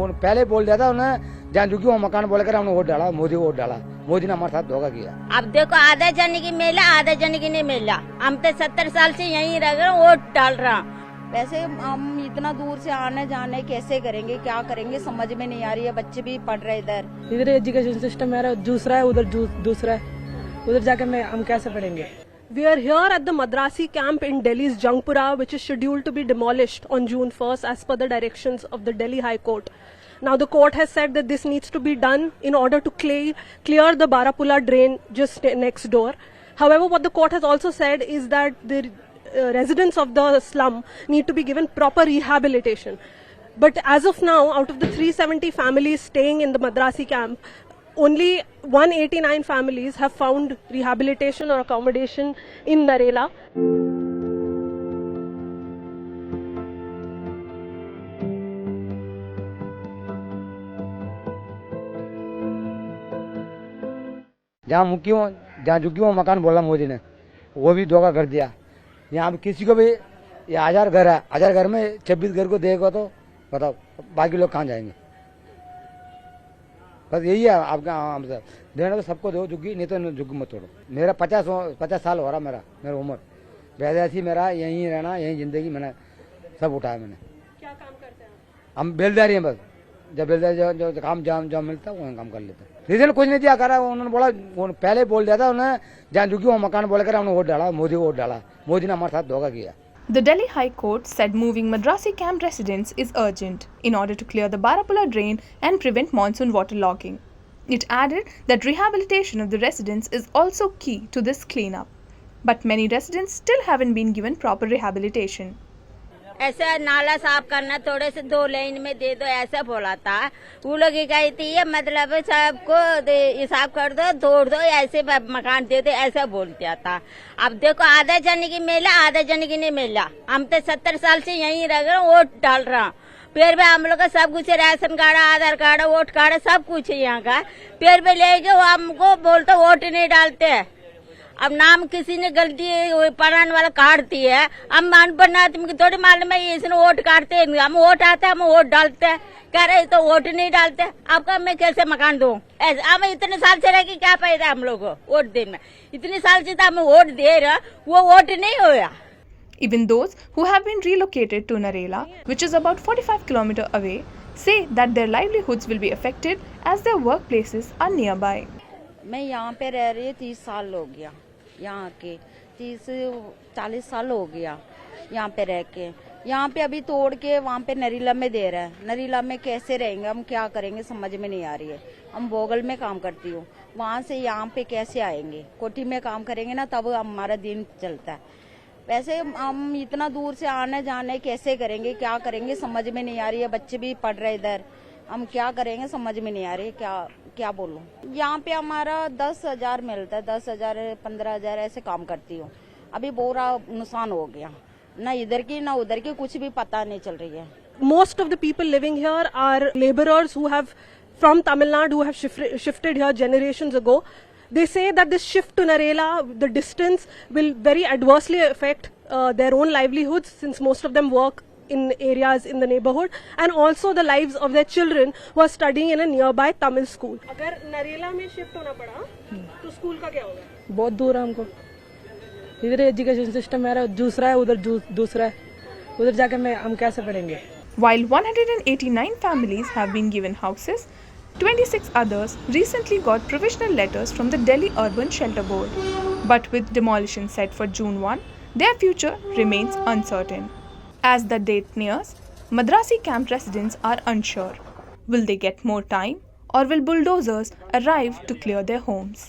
पहले बोल दिया था उन्हें, जहाँ झुकी वो मकान बोलकर हमने वोट डाला, मोदी को वोट डाला। मोदी ने हमारे साथ धोखा किया। अब देखो आधा जन की मिला, आधा जन की नहीं मिला। हम तो 70 साल से यहीं रह गए, वोट डाल रहा। वैसे हम इतना दूर से आने जाने कैसे करेंगे, क्या करेंगे, समझ में नहीं आ रही है। बच्चे भी पढ़ रहे इधर एजुकेशन सिस्टम मेरा दूसरा है, उधर दूसरा है, उधर जाके हम कैसे पढ़ेंगे। We are here at the Madrasi camp in Delhi's Jangpura, which is scheduled to be demolished on June 1st as per the directions of the Delhi High Court. Now the court has said that this needs to be done in order to clear the Barapula drain just next door. However, what the court has also said is that the residents of the slum need to be given proper rehabilitation. But as of now, out of the 370 families staying in the Madrasi camp, only 189 families have found rehabilitation or accommodation in Narela. जहाँ झुकी वो मकान बोला मोदी ने, वो भी धोखा कर दिया। यहाँ किसी को भी ये 1000 घर है, 1000 घर में 26 घर को देगा तो बताओ बाकी लोग कहाँ जाएंगे। बस यही है आपका हमसे, देना तो सबको दो झुग्गी, नहीं तो झुग्गी मत तोड़ो। मेरा 50 साल हो रहा मेरा उम्र, वैसे ऐसी मेरा यहीं रहना, यहीं जिंदगी मैंने सब उठाया। मैंने क्या काम करते हैं? हम बेलदारी हैं बस, जब बेलदारी जो काम जहाँ मिलता है वहीं काम कर लेते हैं। रीजन कुछ नहीं दिया करा, उन्होंने बोला, पहले बोल दिया था उन्हें, जहाँ झुकी वो मकान बोलकर हमने वोट डाला, मोदी को वोट डाला। मोदी ने हमारे साथ धोखा किया। The Delhi High Court said moving Madrasi camp residents is urgent in order to clear the Barapula drain and prevent monsoon waterlogging. It added that rehabilitation of the residents is also key to this cleanup. But many residents still haven't been given proper rehabilitation. ऐसा नाला साफ करना, थोड़े से 2 line में दे दो, ऐसा बोला था। वो लोग कहती है मतलब सबको हिसाब कर दो, तोड़ दो, ऐसे मकान दे दो, ऐसा बोल दिया था। अब देखो आधा जन की मिला, आधा जन की नहीं मिला। हम तो 70 साल से यहीं रह गए, वोट डाल रहा। फिर भी हम लोग का सब कुछ, राशन कार्ड, आधार कार्ड, वोट कार्ड, सब कुछ है यहाँ का। फिर भी ले गए, हमको बोलते वोट नहीं डालते। अब नाम किसी ने गलती पढ़ाने वाला काटती है, हम अनपढ़ आदमी की थोड़ी मालूम है इसने वोट काटते हैं। हम वोट आता है, हम वोट डालते हैं, कह रहे तो वोट नहीं डालते। आपका मैं कैसे मकान दूं? ऐसे हम इतने साल से रह के क्या फायदा हम लोग को वोट देने में? इतने साल से तो हम वोट दे रहे, वो वोट नहीं होया। Even those who have been relocated to Narela, which is about 45 km away, say that their livelihoods will be affected as their workplaces are nearby. मैं यहाँ पे रह रही 30 साल हो गया, यहाँ के 30-40 साल हो गया यहाँ पे रह के। यहाँ पे अभी तोड़ के वहाँ पे नरीला में दे रहा है। नरीला में कैसे रहेंगे, हम क्या करेंगे, समझ में नहीं आ रही है। हम बोगल में काम करती हूँ, वहाँ से यहाँ पे कैसे आएंगे? कोठी में काम करेंगे ना, तब हमारा दिन चलता है। वैसे हम इतना दूर से आने जाने कैसे करेंगे, क्या करेंगे, समझ में नहीं आ रही है। बच्चे भी पढ़ रहे इधर, हम क्या करेंगे, समझ में नहीं आ रही है। क्या बोलूं। यहाँ पे हमारा 10,000 मिलता है, 10,000 15,000 ऐसे काम करती हूँ। अभी पूरा नुकसान हो गया, ना इधर की ना उधर की, कुछ भी पता नहीं चल रही है। Most of the people living here are laborers who have from Tamil Nadu, who have shifted here generations ago. They say that this shift to Narela, the distance, will very adversely affect their own livelihoods, since most of them work in areas in the neighborhood, and also the lives of their children who are studying in a nearby Tamil school. अगर नरेला में shift होना पड़ा तो school का क्या होगा? बहुत दूर है हमको, इधर एजुकेशन सिस्टम मेरा दूसरा है, उधर दूसरा है, उधर जाके हम कैसे पढ़ेंगे। While 189 families have been given houses, 26 others recently got provisional letters from the Delhi Urban Shelter Board. But with demolition set for June 1, their future remains uncertain. As the date nears, Madrasi camp residents are unsure. Will they get more time, or will bulldozers arrive to clear their homes?